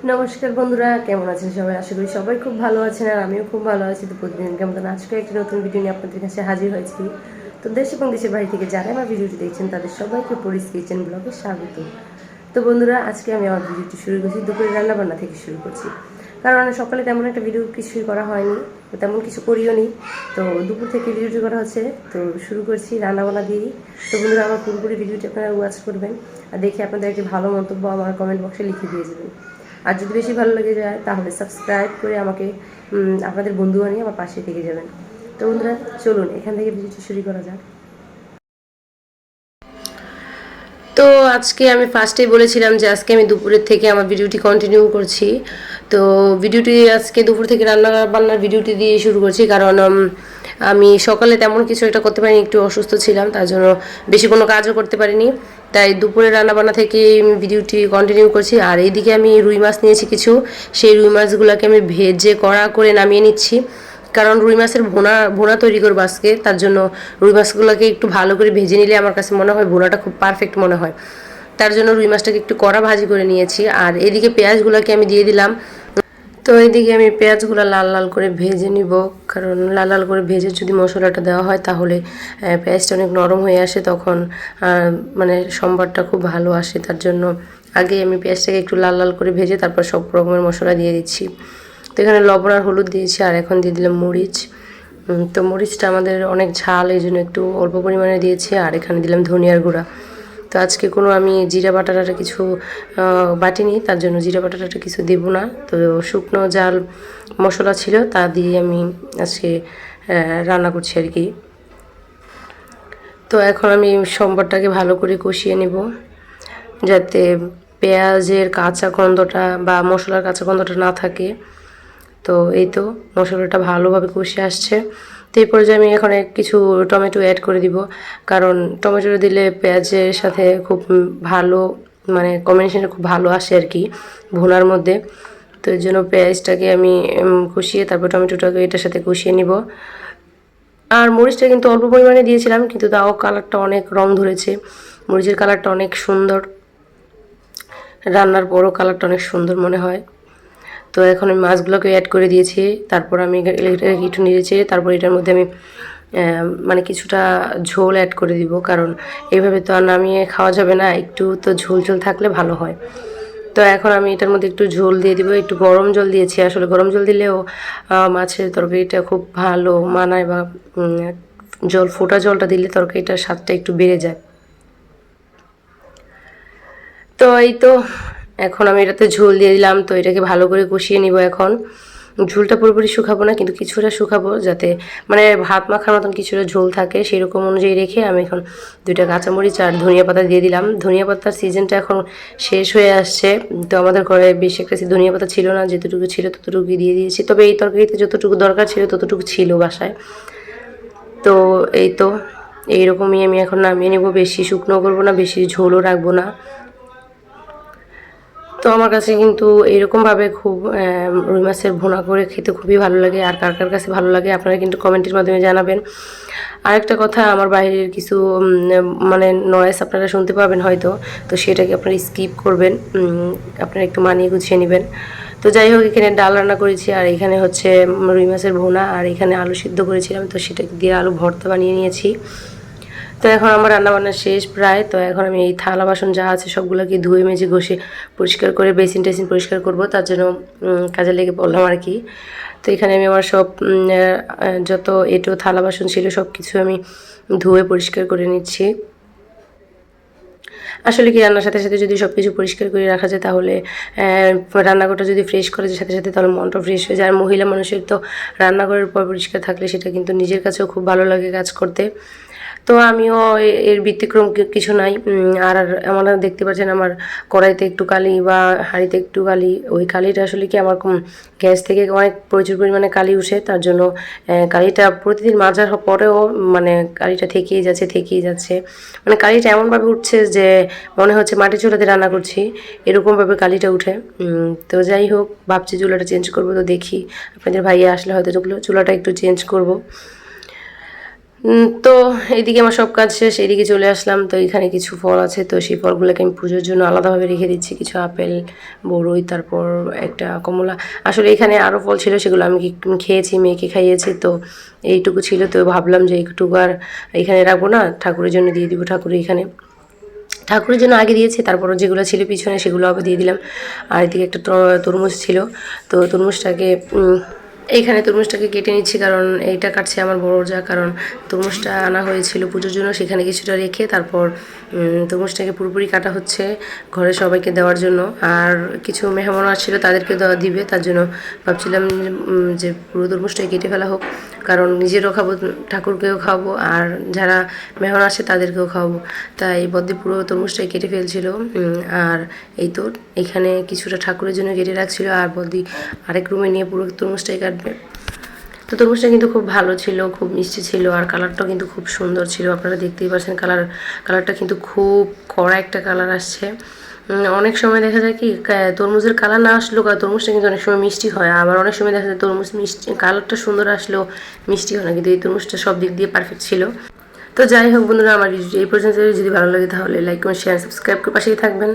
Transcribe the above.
নমস্কার বন্ধুরা, কেমন আছেন সবাই? আশা করি সবাই খুব ভালো আছেন আর আমিও খুব ভালো আছি। তো প্রতিদিন কেমন আজকে একটি নতুন ভিডিও নিয়ে আপনাদের কাছে হাজির হয়েছি। তো দেশ এবং দেশের বাড়ি থেকে যারা আমার ভিডিওটি দেখছেন তাদের সবাইকে পরিস কিচেন ব্লগে স্বাগত। তো বন্ধুরা, আজকে আমি আমার ভিডিওটি শুরু করছি দুপুরে রান্নাবান্না থেকে শুরু করছি, কারণ সকালে তেমন একটা ভিডিও কিছুই করা হয়নি, তেমন কিছু করিও নি। তো দুপুর থেকে ভিডিওটি করা হচ্ছে, তো শুরু করছি রান্নাবান্না দিয়েই। তো বন্ধুরা, আমার পুরোপুরি ভিডিওটি আপনারা ওয়াচ করবেন আর দেখে আপনাদের একটি ভালো মন্তব্য আমার কমেন্ট বক্সে লিখে দিয়ে যাবেন। আর যদি বেশি ভালো লেগে যায় তাহলে সাবস্ক্রাইব করে আমাকে আপনাদের বন্ধু বানিয়ে আমার পাশে থেকে যাবেন। তো বন্ধুরা, চলুন এখান থেকে ভিডিওটি শুরু করা যাক। তো আজকে আমি ফার্স্টেই বলেছিলাম যে আজকে আমি দুপুরের থেকে আমার ভিডিওটি কন্টিনিউ করছি। তো ভিডিওটি আজকে দুপুর থেকে রান্না বান্নার ভিডিওটি দিয়ে শুরু করছি, কারণ আমি সকালে তেমন কিছু একটা করতে পারিনি, একটু অসুস্থ ছিলাম, তার জন্য বেশি কোনো কাজও করতে পারিনি। তাই দুপুরে রান্নাবান্না থেকে ভিডিওটি কন্টিনিউ করছি। আর এইদিকে আমি রুই মাছ নিয়েছি কিছু, সেই রুই মাছগুলোকে আমি ভেজে কড়া করে নামিয়ে নিচ্ছি, কারণ রুই মাছের ভুনা ভুনা তৈরি করবো আজকে। তার জন্য রুই মাছগুলোকে একটু ভালো করে ভেজে নিলে আমার কাছে মনে হয় ভুনাটা খুব পারফেক্ট মনে হয়। তার জন্য রুই মাছটাকে একটু কড়া ভাজি করে নিয়েছি। আর এদিকে পেঁয়াজগুলোকে আমি দিয়ে দিলাম। তো এইদিকে আমি পেঁয়াজগুলো লাল লাল করে ভেজে নিব, কারণ লাল লাল করে ভেজে যদি মশলাটা দেওয়া হয় তাহলে পেঁয়াজটা অনেক নরম হয়ে আসে, তখন মানে সম্বারটা খুব ভালো আসে। তার জন্য আগে আমি পেঁয়াজটাকে একটু লাল লাল করে ভেজে তারপর সব রকমের মশলা দিয়ে দিচ্ছি। তো এখানে লবণ আর হলুদ দিয়েছি, আর এখন দিয়ে দিলাম মরিচ। তো মরিচটা আমাদের অনেক ঝাল, এই জন্য একটু অল্প পরিমাণে দিয়েছি। আর এখানে দিলাম ধনিয়ার গুঁড়া। তো আজকে কোনো আমি জিরা বাটাটা কিছু বাটিনি, তার জন্য জিরা বাটাটা কিছু দেব না। তো শুকনো জাল মশলা ছিল তা দিয়ে আমি আজকে রান্না করছি আর কি। তো এখন আমি সম্বরটাকে ভালো করে কষিয়ে নেব, যাতে পেঁয়াজের কাঁচা গন্ধটা বা মশলার কাঁচা গন্ধটা না থাকে। তো এই তো মশলাটা ভালোভাবে কষে আসছে। তো এই পর্যায়ে আমি এখন কিছু টমেটো অ্যাড করে দিব, কারণ টমেটো দিলে পেঁয়াজের সাথে খুব ভালো মানে কম্বিনেশনটা খুব ভালো আসে আর কি ভুনার মধ্যে। তো এর জন্য পেঁয়াজটাকে আমি কষিয়ে তারপর টমেটোটাকে এটার সাথে কষিয়ে নিব। আর মরিচটা কিন্তু অল্প পরিমাণে দিয়েছিলাম, কিন্তু তাও কালারটা অনেক রং ধরেছে, মরিচের কালারটা অনেক সুন্দর, রান্নার পরও কালারটা অনেক সুন্দর মনে হয়। তো এখন আমি মাছগুলোকে অ্যাড করে দিয়েছি, তারপর আমি একটু নেড়েছি, তারপর এটার মধ্যে আমি মানে কিছুটা ঝোল অ্যাড করে দিব, কারণ এইভাবে তো আর নামিয়ে খাওয়া যাবে না, একটু তো ঝোল ঝোল থাকলে ভালো হয়। তো এখন আমি এটার মধ্যে একটু ঝোল দিয়ে দিব, একটু গরম জল দিয়েছি। আসলে গরম জল দিলেও মাছের তরকারিটা খুব ভালো মানায়, বা জল ফোটা জলটা দিলে তরকারিটার স্বাদটা একটু বেড়ে যায়। তো এই তো এখন আমি এটাতে ঝোল দিয়ে দিলাম। তো এটাকে ভালো করে কষিয়ে নিব। এখন ঝোলটা পুরোপুরি শুকাবো না, কিন্তু কিছুটা শুকাবো, যাতে মানে ভাত মাখার মতন কিছুটা ঝোল থাকে, সেই রকম অনুযায়ী রেখে আমি এখন 2টা কাঁচামরিচ আর ধনিয়া পাতা দিয়ে দিলাম। ধনিয়া পাতার সিজনটা এখন শেষ হয়ে আসছে, তো আমাদের ঘরে বেশি একটা ধনিয়া পাতা ছিল না, যেতটুকু ছিল ততটুকুই দিয়ে দিয়েছি। তবে এই তরকারিতে যতটুকু দরকার ছিল ততটুকু ছিল বাসায়। তো এই তো এইরকমই আমি এখন নামিয়ে নেব, বেশি শুকনো করবো না, বেশি ঝোলও রাখবো না। তো আমার কাছে কিন্তু এরকমভাবে খুব রুই মাছের ভুনা করে খেতে খুবই ভালো লাগে। আর কার কার কাছে ভালো লাগে আপনারা কিন্তু কমেন্টের মাধ্যমে জানাবেন। আরেকটা কথা, আমার বাইরের কিছু মানে নয়েজ আপনারা শুনতে পাবেন হয়তো, তো সেটাকে আপনারা স্কিপ করবেন, আপনারা একটু মানিয়ে গুছিয়ে নেবেন। তো যাই হোক, এখানে ডাল রান্না করেছি, আর এখানে হচ্ছে রুই মাছের ভুনা, আর এখানে আলু সিদ্ধ করেছিলাম, তো সেটাকে দিয়ে আলু ভর্তা বানিয়ে নিয়েছি। তো এখন আমার রান্নাবান্না শেষ প্রায়। তো এখন আমি এই থালা বাসন যা আছে সবগুলোকে ধুয়ে মেজে ঘষে পরিষ্কার করে বেসিন টেসিন পরিষ্কার করব, তার জন্য কাজে লেগে পড়লাম আর কি। তো এখানে আমি আমার সব যত এঁটো থালা বাসন ছিল সব কিছু আমি ধুয়ে পরিষ্কার করে নিচ্ছি। আসলে কি, রান্নার সাথে সাথে যদি সব কিছু পরিষ্কার করে রাখা যায় তাহলে রান্নাঘরটা যদি ফ্রেশ করে যায় সাথে সাথে, তাহলে মনটা ফ্রেশ হয়ে যায়। আর মহিলা মানুষের তো রান্নাঘরের পর পরিষ্কার থাকলে সেটা কিন্তু নিজের কাছেও খুব ভালো লাগে কাজ করতে। তো আমিও এর ব্যতিক্রম কিছু নাই। আর আমরা দেখতে পাচ্ছেন আমার কড়াইতে একটু কালি বা হাঁড়িতে একটু কালি, ওই কালিটা আসলে কি আমার গ্যাস থেকে অনেক প্রচুর পরিমাণে কালি উঠে, তার জন্য কালিটা প্রতিদিন মাজার পরেও মানে কালিটা থেকেই যাচ্ছে, মানে কালিটা এমনভাবে উঠছে যে মনে হচ্ছে মাটির চুলাতে রান্না করছি, এরকমভাবে কালিটা উঠে। তো যাই হোক, ভাবছি চুলাটা চেঞ্জ করবো। তো দেখি আপনাদের ভাইয়া আসলে হয়তো চুলাটা একটু চেঞ্জ করব। তো এইদিকে আমার সব কাজ শেষ, এদিকে চলে আসলাম। তো এখানে কিছু ফল আছে, তো সেই ফলগুলোকে আমি পুজোর জন্য আলাদাভাবে রেখে দিচ্ছি। কিছু আপেল, বরই, তারপর একটা কমলা। আসলে এখানে আরও ফল ছিল, সেগুলো আমি খেয়েছি, মেয়েকে খাইয়েছি। তো এইটুকু ছিল, তো ভাবলাম যে এইটুকু আর এখানে রাখবো না, ঠাকুরের জন্য দিয়ে দিব। ঠাকুরের জন্য আগে দিয়েছি, তারপর যেগুলো ছিল পিছনে সেগুলো আবার দিয়ে দিলাম। আর এদিকে একটা তরমুজ ছিল, তো তরমুজটাকে এইখানে তরমুজটাকে কেটে নিচ্ছি, কারণ এইটা কাটছে আমার বড় যা। কারণ তরমুজটা আনা হয়েছিল পুজোর জন্য, সেখানে কিছুটা রেখে তারপর তরমুজটাকে পুরোপুরি কাটা হচ্ছে ঘরে সবাইকে দেওয়ার জন্য। আর কিছু মেহমান আসছিল, তাদেরকে দিবে, তার জন্য ভাবছিলাম যে পুরো তরমুজটাই কেটে ফেলা হোক, কারণ নিজেরও খাবো, ঠাকুরকেও খাওয়াবো, আর যারা মেহমান আসে তাদেরকেও খাওয়াবো। তাই বদ্দি পুরো তরমুজটাই কেটে ফেলছিল। আর এই তো এখানে কিছুটা ঠাকুরের জন্য কেটে রাখছিল, আর বদ্দি আরেক রুমে নিয়ে পুরো তরমুজটাই কাটবে। তো তরমুজটা কিন্তু খুব ভালো ছিল, খুব মিষ্টি ছিল, আর কালারটাও কিন্তু খুব সুন্দর ছিল। আপনারা দেখতেই পাচ্ছেন কালারটা কিন্তু খুব কড়া একটা কালার আসছে। অনেক সময় দেখা যায় কি তরমুজের কালার না আসলেও তরমুজটা কিন্তু অনেক সময় মিষ্টি হয়, আবার অনেক সময় দেখা যায় তরমুজ মিষ্টি কালারটা সুন্দর আসলেও মিষ্টি হয় না, কিন্তু এই তরমুজটা সব দিক দিয়ে পারফেক্ট ছিল। তো যাই হোক বন্ধুরা, আমার ভিডিওটি এই পর্যন্ত। যদি ভালো লাগে তাহলে লাইক কমেন্ট শেয়ার সাবস্ক্রাইব করে পাশেই থাকবেন।